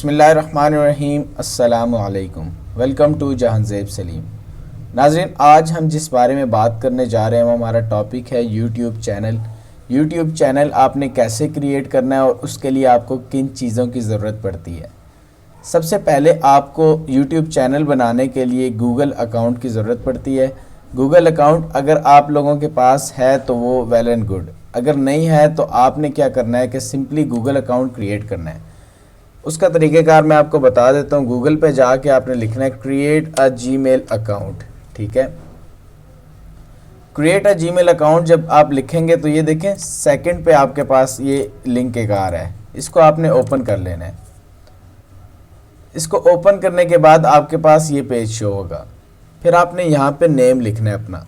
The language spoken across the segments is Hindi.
बिस्मिल्लाहिर्रहमानिर्रहीम। अस्सलामु अलैकुम। Welcome to Jahanzeb Salim. नाज़रीन, आज हम जिस बारे में बात करने जा रहे हैं वो हमारा टॉपिक है यूट्यूब चैनल। यूट्यूब चैनल आपने कैसे क्रिएट करना है और उसके लिए आपको किन चीज़ों की ज़रूरत पड़ती है। सबसे पहले आपको यूट्यूब चैनल बनाने के लिए गूगल अकाउंट की ज़रूरत पड़ती है। गूगल अकाउंट अगर आप लोगों के पास है तो वो वेल एंड गुड, अगर नहीं है तो आपने क्या करना है कि सिंपली गूगल अकाउंट क्रिएट करना है। उसका तरीक़ेकार मैं आपको बता देता हूँ। गूगल पे जाके आपने लिखना है क्रिएट अ जीमेल अकाउंट। ठीक है, क्रिएट अ जीमेल अकाउंट जब आप लिखेंगे तो ये देखें सेकंड पे आपके पास ये लिंक एक आ रहा है, इसको आपने ओपन कर लेना है। इसको ओपन करने के बाद आपके पास ये पेज शो होगा। फिर आपने यहाँ पे नेम लिखना है अपना।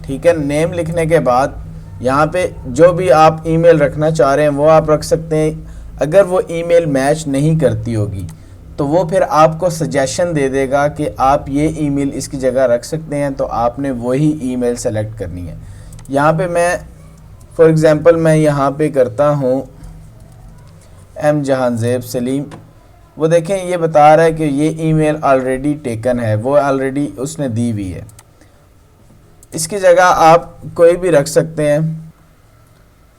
ठीक है, नेम लिखने के बाद यहाँ पे जो भी आप ईमेल रखना चाह रहे हैं वो आप रख सकते हैं। अगर वो ईमेल मैच नहीं करती होगी तो वो फिर आपको सजेशन दे देगा कि आप ये ईमेल इसकी जगह रख सकते हैं, तो आपने वही ईमेल सेलेक्ट करनी है। यहाँ पे मैं फॉर एग्ज़ाम्पल मैं यहाँ पे करता हूँ एम जहांज़ेब सलीम। वो देखें ये बता रहा है कि ये ईमेल ऑलरेडी टेकन है, वो ऑलरेडी उसने दी हुई है। इसकी जगह आप कोई भी रख सकते हैं।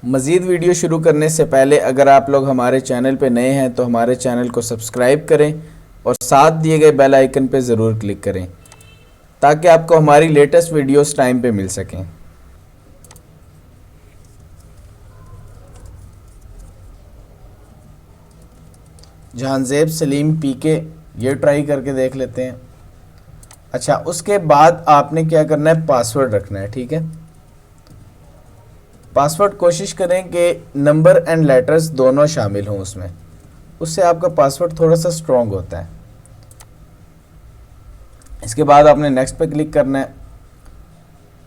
मज़ीद वीडियो शुरू करने से पहले अगर आप लोग हमारे चैनल पे नए हैं तो हमारे चैनल को सब्सक्राइब करें और साथ दिए गए बेल आइकन पे ज़रूर क्लिक करें ताकि आपको हमारी लेटेस्ट वीडियोस टाइम पे मिल सकें। जहांज़ेब सलीम पीके, ये ट्राई करके देख लेते हैं। अच्छा, उसके बाद आपने क्या करना है, पासवर्ड रखना है। ठीक है, पासवर्ड कोशिश करें कि नंबर एंड लेटर्स दोनों शामिल हों उसमें, उससे आपका पासवर्ड थोड़ा सा स्ट्रॉन्ग होता है। इसके बाद आपने नेक्स्ट पे क्लिक करना है।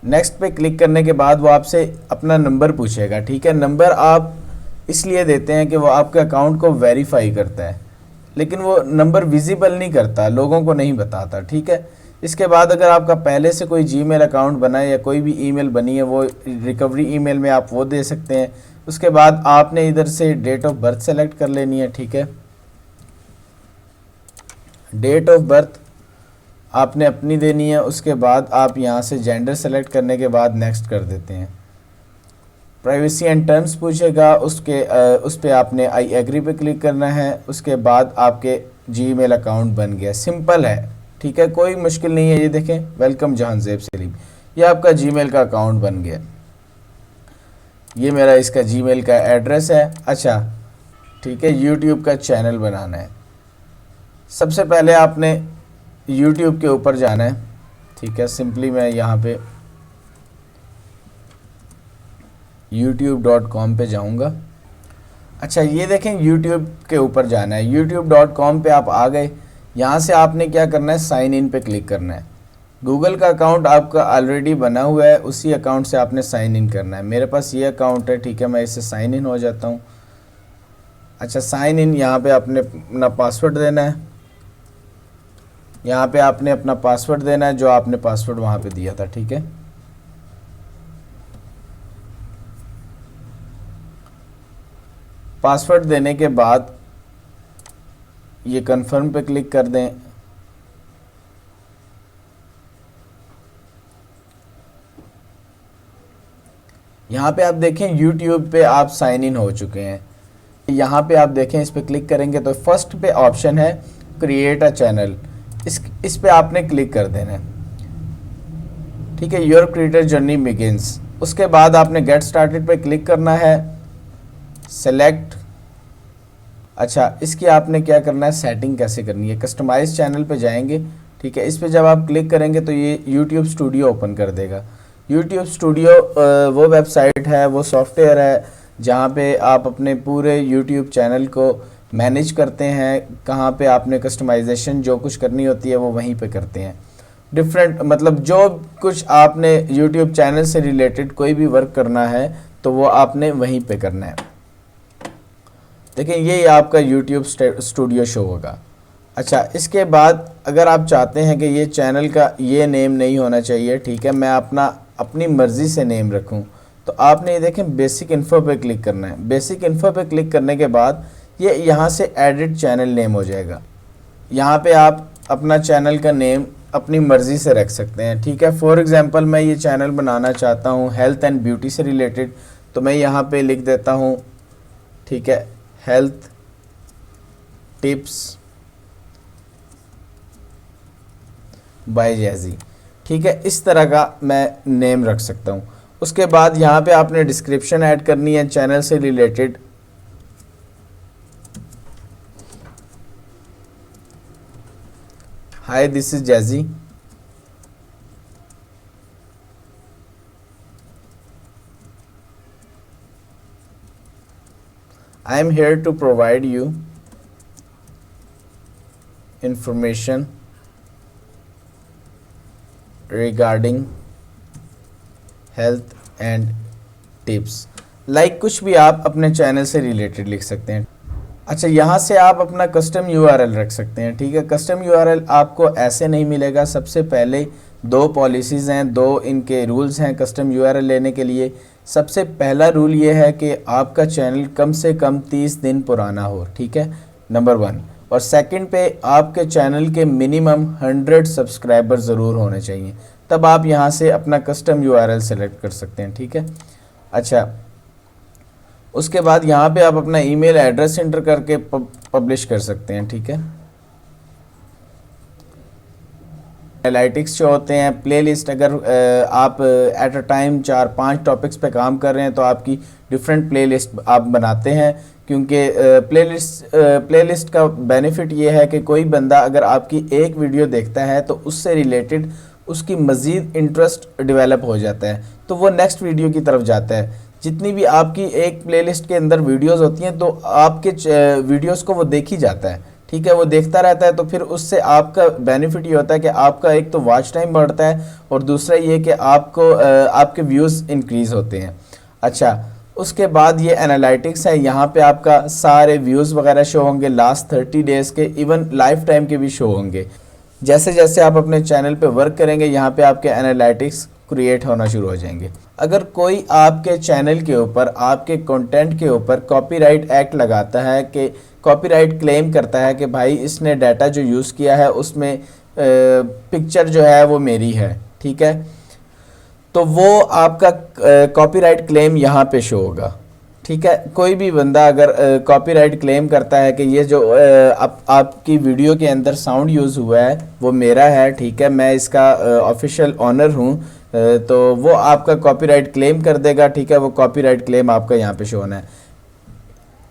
नेक्स्ट पे क्लिक करने के बाद वो आपसे अपना नंबर पूछेगा। ठीक है, नंबर आप इसलिए देते हैं कि वो आपके अकाउंट को वेरीफाई करता है, लेकिन वो नंबर विजिबल नहीं करता, लोगों को नहीं बताता। ठीक है, इसके बाद अगर आपका पहले से कोई जीमेल अकाउंट बना है या कोई भी ईमेल बनी है वो रिकवरी ईमेल में आप वो दे सकते हैं। उसके बाद आपने इधर से डेट ऑफ बर्थ सेलेक्ट कर लेनी है। ठीक है, डेट ऑफ बर्थ आपने अपनी देनी है। उसके बाद आप यहाँ से जेंडर सेलेक्ट करने के बाद नेक्स्ट कर देते हैं। प्राइवेसी एंड टर्म्स पूछेगा, उस पर आपने आई एग्री पे क्लिक करना है। उसके बाद आपके जीमेल अकाउंट बन गया। सिंपल है, ठीक है, कोई मुश्किल नहीं है। ये देखें, वेलकम जहांज़ेब सलीम, ये आपका जीमेल का अकाउंट बन गया। ये मेरा इसका जीमेल का एड्रेस है। अच्छा, ठीक है, यूट्यूब का चैनल बनाना है। सबसे पहले आपने यूट्यूब के ऊपर जाना है। ठीक है, सिंपली मैं यहाँ पे youtube.com पे जाऊँगा। अच्छा, ये देखें यूट्यूब के ऊपर जाना है। youtube.com पे आप आ गए। यहाँ से आपने क्या करना है, साइन इन पे क्लिक करना है। गूगल का अकाउंट आपका ऑलरेडी बना हुआ है, उसी अकाउंट से आपने साइन इन करना है। मेरे पास ये अकाउंट है। ठीक है, मैं इससे साइन इन हो जाता हूँ। अच्छा, साइन इन, यहाँ पे आपने अपना पासवर्ड देना है। यहाँ पे आपने अपना पासवर्ड देना है जो आपने पासवर्ड वहाँ पे दिया था। ठीक है, पासवर्ड देने के बाद ये कंफर्म पे क्लिक कर दें। यहाँ पे आप देखें यूट्यूब पे आप साइन इन हो चुके हैं। यहाँ पे आप देखें, इस पे क्लिक करेंगे तो फर्स्ट पे ऑप्शन है क्रिएट अ चैनल, इस पे आपने क्लिक कर देना है। ठीक है, योर क्रिएटर जर्नी बिगिंस। उसके बाद आपने गेट स्टार्टेड पे क्लिक करना है, सेलेक्ट। अच्छा, इसकी आपने क्या करना है, सेटिंग कैसे करनी है, कस्टमाइज चैनल पे जाएंगे। ठीक है, इस पे जब आप क्लिक करेंगे तो ये यूट्यूब स्टूडियो ओपन कर देगा। यूट्यूब स्टूडियो वो वेबसाइट है, वो सॉफ्टवेयर है जहाँ पे आप अपने पूरे यूट्यूब चैनल को मैनेज करते हैं। कहाँ पे आपने कस्टमाइजेशन जो कुछ करनी होती है वो वहीं पे करते हैं। डिफरेंट मतलब जो कुछ आपने यूट्यूब चैनल से रिलेटेड कोई भी वर्क करना है तो वो आपने वहीं पे करना है। देखिए, ये आपका यूट्यूब स्टूडियो शो होगा। अच्छा, इसके बाद अगर आप चाहते हैं कि ये चैनल का ये नेम नहीं होना चाहिए, ठीक है, मैं अपनी मर्ज़ी से नेम रखूं, तो आपने ये देखें बेसिक इन्फो पे क्लिक करना है। बेसिक इन्फो पे क्लिक करने के बाद ये यहाँ से एडिट चैनल नेम हो जाएगा। यहाँ पे आप अपना चैनल का नेम अपनी मर्ज़ी से रख सकते हैं, ठीक है। फॉर एग्ज़ाम्पल मैं ये चैनल बनाना चाहता हूँ हेल्थ एंड ब्यूटी से रिलेटेड, तो मैं यहाँ पे लिख देता हूँ, ठीक है, हेल्थ टिप्स बाय जैज़ी, ठीक है। इस तरह का मैं नेम रख सकता हूँ। उसके बाद यहाँ पे आपने डिस्क्रिप्शन ऐड करनी है चैनल से related. Hi this is Jazzy, I am here to provide you information regarding health and tips। Like कुछ भी आप अपने चैनल से रिलेटेड लिख सकते हैं। अच्छा, यहाँ से आप अपना कस्टम यूआरएल रख सकते हैं, ठीक है। कस्टम यूआरएल आपको ऐसे नहीं मिलेगा। सबसे पहले दो पॉलिसीज़ हैं, दो इनके रूल्स हैं कस्टम यूआरएल लेने के लिए। सबसे पहला रूल ये है कि आपका चैनल कम से कम 30 दिन पुराना हो, ठीक है, नंबर 1। और सेकंड पे आपके चैनल के मिनिमम 100 सब्सक्राइबर ज़रूर होने चाहिए, तब आप यहाँ से अपना कस्टम यूआरएल सेलेक्ट कर सकते हैं, ठीक है। अच्छा, उसके बाद यहाँ पे आप अपना ईमेल एड्रेस एंटर करके पब्लिश कर सकते हैं, ठीक है। एनालिटिक्स जो होते हैं, प्लेलिस्ट, अगर आप एट अ टाइम 4-5 टॉपिक्स पे काम कर रहे हैं तो आपकी डिफरेंट प्लेलिस्ट आप बनाते हैं, क्योंकि प्लेलिस्ट का बेनिफिट ये है कि कोई बंदा अगर आपकी एक वीडियो देखता है तो उससे रिलेटेड उसकी मज़ीद इंटरेस्ट डेवलप हो जाता है, तो वो नेक्स्ट वीडियो की तरफ जाता है। जितनी भी आपकी एक प्लेलिस्ट के अंदर वीडियोस होती हैं तो आपके वीडियोस को वो देख ही जाता है, ठीक है, वो देखता रहता है। तो फिर उससे आपका बेनिफिट ये होता है कि आपका एक तो वॉच टाइम बढ़ता है और दूसरा ये कि आपको आपके व्यूज़ इंक्रीज़ होते हैं। अच्छा, उसके बाद ये एनालिटिक्स है, यहाँ पे आपका सारे व्यूज़ वगैरह शो होंगे, लास्ट 30 डेज़ के, इवन लाइफ टाइम के भी शो होंगे। जैसे जैसे आप अपने चैनल पे वर्क करेंगे यहाँ पे आपके एनालिटिक्स क्रिएट होना शुरू हो जाएंगे। अगर कोई आपके चैनल के ऊपर, आपके कंटेंट के ऊपर कॉपीराइट एक्ट लगाता है, कि कॉपीराइट क्लेम करता है कि भाई इसने डाटा जो यूज़ किया है उसमें पिक्चर जो है वो मेरी है, ठीक है, तो वो आपका कॉपीराइट क्लेम यहाँ पे शो होगा, ठीक है। कोई भी बंदा अगर कॉपीराइट क्लेम करता है कि ये जो आपकी वीडियो के अंदर साउंड यूज़ हुआ है वो मेरा है, ठीक है, मैं इसका ऑफिशियल ऑनर हूँ, तो वो आपका कॉपीराइट क्लेम कर देगा, ठीक है। वो कॉपीराइट क्लेम आपका यहाँ पे शो होना है।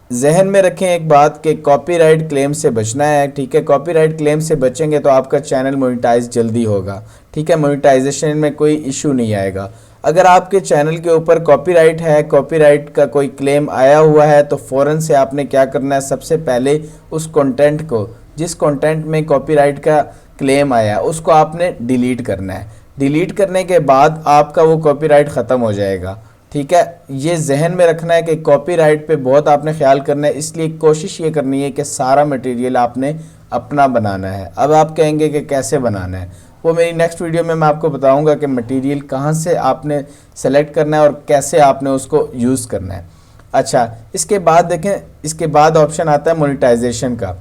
जहन में रखें एक बात कि कॉपीराइट क्लेम से बचना है, ठीक है। कॉपीराइट क्लेम से बचेंगे तो आपका चैनल मोनेटाइज जल्दी होगा, ठीक है, मोनेटाइजेशन में कोई इशू नहीं आएगा। अगर आपके चैनल के ऊपर कॉपीराइट है, कॉपीराइट का कोई क्लेम आया हुआ है, तो फ़ौरन से आपने क्या करना है, सबसे पहले उस कंटेंट को, जिस कंटेंट में कॉपीराइट का क्लेम आया उसको आपने डिलीट करना है। डिलीट करने के बाद आपका वो कॉपीराइट ख़त्म हो जाएगा, ठीक है। ये जहन में रखना है कि कॉपीराइट पे बहुत आपने ख्याल करना है, इसलिए कोशिश ये करनी है कि सारा मटेरियल आपने अपना बनाना है। अब आप कहेंगे कि कैसे बनाना है, वो मेरी नेक्स्ट वीडियो में मैं आपको बताऊंगा कि मटेरियल कहाँ से आपने सेलेक्ट करना है और कैसे आपने उसको यूज़ करना है। अच्छा, इसके बाद देखें, इसके बाद ऑप्शन आता है मोनेटाइजेशन का।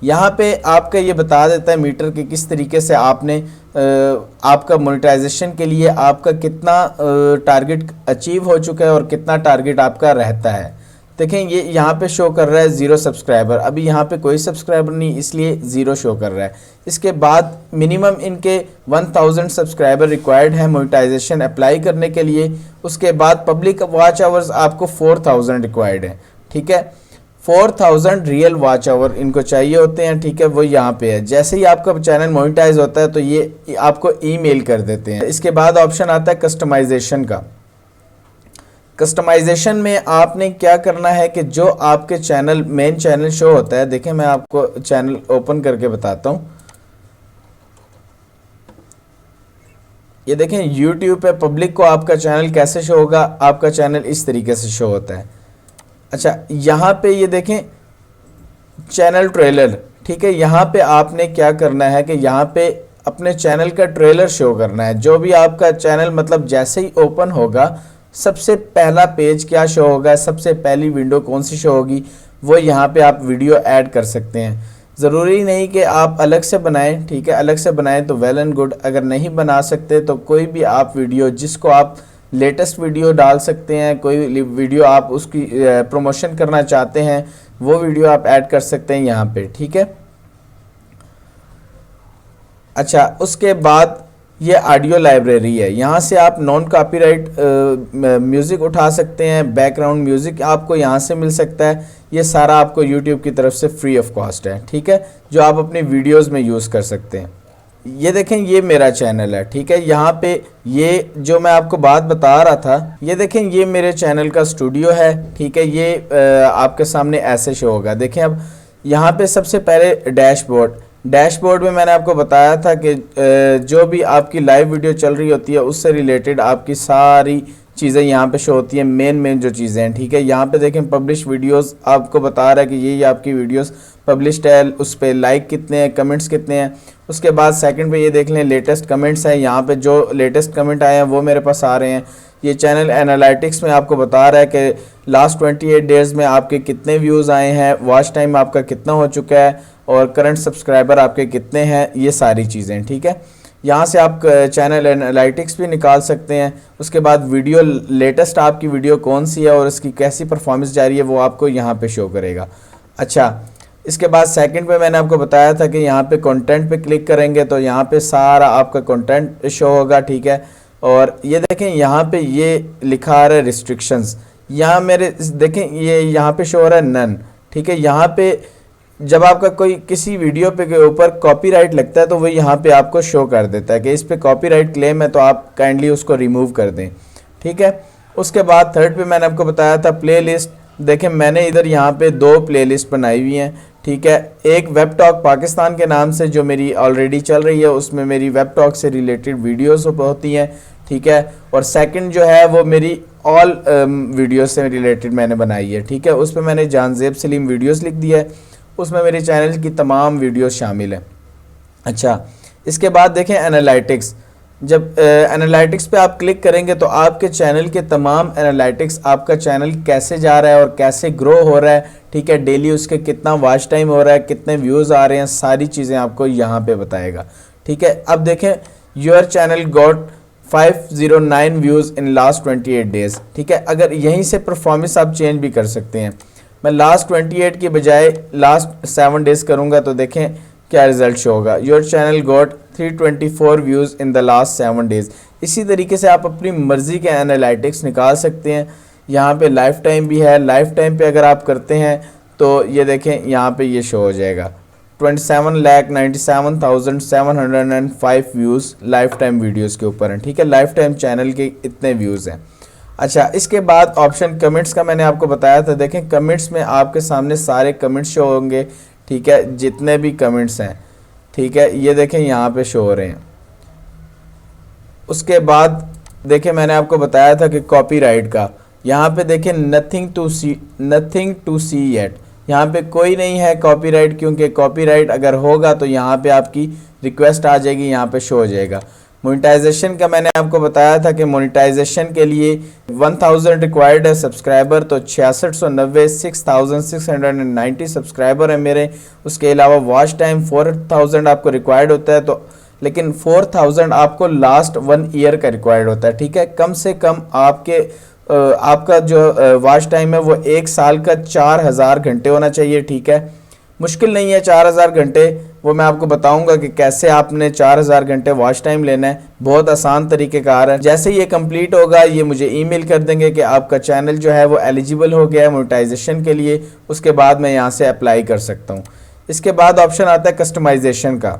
यहाँ पे आपका ये बता देता है मीटर के किस तरीके से आपने आपका मोनेटाइजेशन के लिए आपका कितना टारगेट अचीव हो चुका है और कितना टारगेट आपका रहता है। देखें, ये यहाँ पे शो कर रहा है 0 सब्सक्राइबर, अभी यहाँ पे कोई सब्सक्राइबर नहीं, इसलिए 0 शो कर रहा है। इसके बाद मिनिमम इनके 1000 सब्सक्राइबर रिक्वायर्ड है मोनेटाइजेशन अप्लाई करने के लिए। उसके बाद पब्लिक वॉच आवर्स आपको 4000 रिक्वायर्ड है, ठीक है, 4000 रियल वॉच आवर इनको चाहिए होते हैं, ठीक है, वो यहाँ पे है। जैसे ही आपका चैनल मोनेटाइज होता है तो ये आपको ईमेल कर देते हैं। इसके बाद ऑप्शन आता है कस्टमाइजेशन का। कस्टमाइजेशन में आपने क्या करना है कि जो आपके चैनल मेन चैनल शो होता है, देखें मैं आपको चैनल ओपन करके बताता हूँ। ये देखें YouTube पे पब्लिक को आपका चैनल कैसे शो होगा, आपका चैनल इस तरीके से शो होता है। अच्छा, यहाँ पे ये देखें चैनल ट्रेलर, ठीक है, यहाँ पे आपने क्या करना है कि यहाँ पे अपने चैनल का ट्रेलर शो करना है। जो भी आपका चैनल मतलब जैसे ही ओपन होगा सबसे पहला पेज क्या शो होगा, सबसे पहली विंडो कौन सी शो होगी, वो यहाँ पे आप वीडियो ऐड कर सकते हैं। ज़रूरी नहीं कि आप अलग से बनाएं, ठीक है, अलग से बनाएं तो वेल एंड गुड। अगर नहीं बना सकते तो कोई भी आप वीडियो जिसको आप लेटेस्ट वीडियो डाल सकते हैं, कोई वीडियो आप उसकी प्रमोशन करना चाहते हैं वो वीडियो आप ऐड कर सकते हैं यहाँ पे, ठीक है। अच्छा, उसके बाद ये ऑडियो लाइब्रेरी है, यहाँ से आप नॉन कॉपीराइट म्यूज़िक उठा सकते हैं, बैकग्राउंड म्यूज़िक आपको यहाँ से मिल सकता है। ये सारा आपको यूट्यूब की तरफ से फ्री ऑफ कॉस्ट है, ठीक है, जो आप अपनी वीडियोस में यूज़ कर सकते हैं। ये देखें, ये मेरा चैनल है, ठीक है। यहाँ पे ये जो मैं आपको बात बता रहा था, ये देखें, ये मेरे चैनल का स्टूडियो है, ठीक है। ये आपके सामने ऐसे शो होगा। देखें, अब यहाँ पे सबसे पहले डैशबोर्ड में मैंने आपको बताया था कि जो भी आपकी लाइव वीडियो चल रही होती है उससे रिलेटेड आपकी सारी चीज़ें यहाँ पे शो होती हैं, मेन जो चीज़ें हैं, ठीक है। यहाँ पे देखें, पब्लिश वीडियोस आपको बता रहा है कि ये आपकी वीडियोस पब्लिश्ड है, उस पर लाइक कितने हैं, कमेंट्स कितने हैं। उसके बाद सेकंड पे ये देख लें, लेटेस्ट कमेंट्स हैं, यहाँ पे जो लेटेस्ट कमेंट आए हैं वो मेरे पास आ रहे हैं। ये चैनल एनालिटिक्स में आपको बता रहा है कि लास्ट 28 डेज़ में आपके कितने व्यूज़ आए हैं, वॉच टाइम आपका कितना हो चुका है और करंट सब्सक्राइबर आपके कितने हैं, ये सारी चीज़ें, ठीक है। यहाँ से आप चैनल एनालिटिक्स भी निकाल सकते हैं। उसके बाद वीडियो, लेटेस्ट आपकी वीडियो कौन सी है और इसकी कैसी परफॉर्मेंस जा रही है वो आपको यहाँ पे शो करेगा। अच्छा, इसके बाद सेकंड पे मैंने आपको बताया था कि यहाँ पे कंटेंट पे क्लिक करेंगे तो यहाँ पे सारा आपका कंटेंट शो होगा, ठीक है। और ये देखें, यहाँ पे ये लिखा आ रहा है रिस्ट्रिक्शंस, यहाँ मेरे देखें ये यहाँ पे शो हो रहा है नन, ठीक है। यहाँ पे जब आपका कोई किसी वीडियो पे के ऊपर कॉपीराइट लगता है तो वो यहाँ पे आपको शो कर देता है कि इस पे कॉपीराइट क्लेम है, तो आप काइंडली उसको रिमूव कर दें, ठीक है। उसके बाद थर्ड पे मैंने आपको बताया था प्लेलिस्ट। देखें, मैंने इधर यहाँ पे 2 प्लेलिस्ट बनाई हुई हैं, ठीक है। एक वेब टॉक पाकिस्तान के नाम से जो मेरी ऑलरेडी चल रही है, उसमें मेरी वेब टॉक से रिलेटेड वीडियोस होती हैं, ठीक है। और सेकंड जो है वो मेरी ऑल वीडियो से रिलेटेड मैंने बनाई है, ठीक है। उस पर मैंने जानजेब सलीम वीडियोस लिख दिया है, उसमें मेरे चैनल की तमाम वीडियोस शामिल हैं। अच्छा, इसके बाद देखें एनालिटिक्स। जब एनालिटिक्स पे आप क्लिक करेंगे तो आपके चैनल के तमाम एनालिटिक्स, आपका चैनल कैसे जा रहा है और कैसे ग्रो हो रहा है, ठीक है, डेली उसके कितना वॉच टाइम हो रहा है, कितने व्यूज़ आ रहे हैं, सारी चीज़ें आपको यहाँ पे बताएगा, ठीक है। अब देखें, your channel got 509 views in last 28 days, ठीक है। अगर यहीं से परफॉर्मेंस आप चेंज भी कर सकते हैं। मैं लास्ट 28 की बजाय लास्ट 7 डेज़ करूँगा तो देखें क्या रिजल्ट शो होगा। Your channel got 324 views in the last 7 days. इसी तरीके से आप अपनी मर्ज़ी के एनालिटिक्स निकाल सकते हैं। यहाँ पे लाइफ टाइम भी है, लाइफ टाइम पे अगर आप करते हैं तो ये देखें यहाँ पे ये शो हो जाएगा 27,97,705 व्यूज़ लाइफ टाइम वीडियोज़ के ऊपर हैं, ठीक है। लाइफ टाइम चैनल के इतने व्यूज़ हैं। अच्छा, इसके बाद ऑप्शन कमेंट्स का मैंने आपको बताया था। देखें, कमेंट्स में आपके सामने सारे कमेंट्स शो होंगे, ठीक है, जितने भी कमेंट्स हैं, ठीक है। ये देखें यहाँ पे शो हो रहे हैं। उसके बाद देखें, मैंने आपको बताया था कि कॉपीराइट का, यहाँ पे देखें नथिंग टू सी येट, यहाँ पे कोई नहीं है कॉपीराइट, क्योंकि कॉपीराइट अगर होगा तो यहाँ पे आपकी रिक्वेस्ट आ जाएगी, यहाँ पे शो हो जाएगा। मोनेटाइजेशन का मैंने आपको बताया था कि मोनेटाइजेशन के लिए 1000 रिक्वायर्ड है सब्सक्राइबर, तो 6690 6690 सब्सक्राइबर है मेरे। उसके अलावा वॉच टाइम 4000 आपको रिक्वायर्ड होता है, तो लेकिन 4000 आपको लास्ट 1 ईयर का रिक्वायर्ड होता है, ठीक है। कम से कम आपका जो वॉच टाइम है वो 1 साल का 4000 घंटे होना चाहिए, ठीक है। मुश्किल नहीं है 4000 घंटे, वो मैं आपको बताऊंगा कि कैसे आपने 4000 घंटे वॉच टाइम लेना है। बहुत आसान तरीक़ेकार है। जैसे ये कंप्लीट होगा ये मुझे ईमेल कर देंगे कि आपका चैनल जो है वो एलिजिबल हो गया है मोनेटाइजेशन के लिए। उसके बाद मैं यहाँ से अप्लाई कर सकता हूँ। इसके बाद ऑप्शन आता है कस्टमाइजेशन का।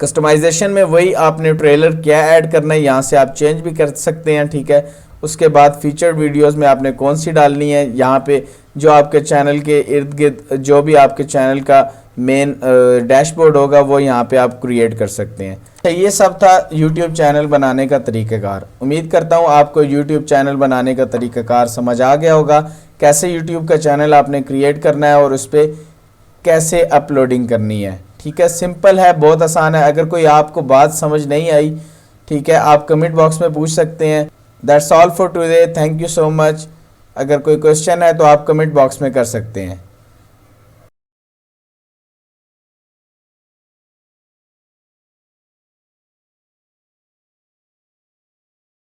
कस्टमाइजेशन में वही आपने ट्रेलर क्या ऐड करना है, यहाँ से आप चेंज भी कर सकते हैं, ठीक है। उसके बाद फीचर्ड वीडियोस में आपने कौन सी डालनी है, यहाँ पे जो आपके चैनल के इर्द गिर्द जो भी आपके चैनल का मेन डैशबोर्ड होगा वो यहाँ पे आप क्रिएट कर सकते हैं। तो ये सब था YouTube चैनल बनाने का तरीक़ाकार। उम्मीद करता हूँ आपको YouTube चैनल बनाने का तरीक़ाकार समझ आ गया होगा, कैसे YouTube का चैनल आपने क्रिएट करना है और उस पर कैसे अपलोडिंग करनी है, ठीक है। सिंपल है, बहुत आसान है। अगर कोई आपको बात समझ नहीं आई, ठीक है, आप कमेंट बॉक्स में पूछ सकते हैं। That's all for today, thank you so much. अगर कोई क्वेश्चन है तो आप कमेंट बॉक्स में कर सकते हैं।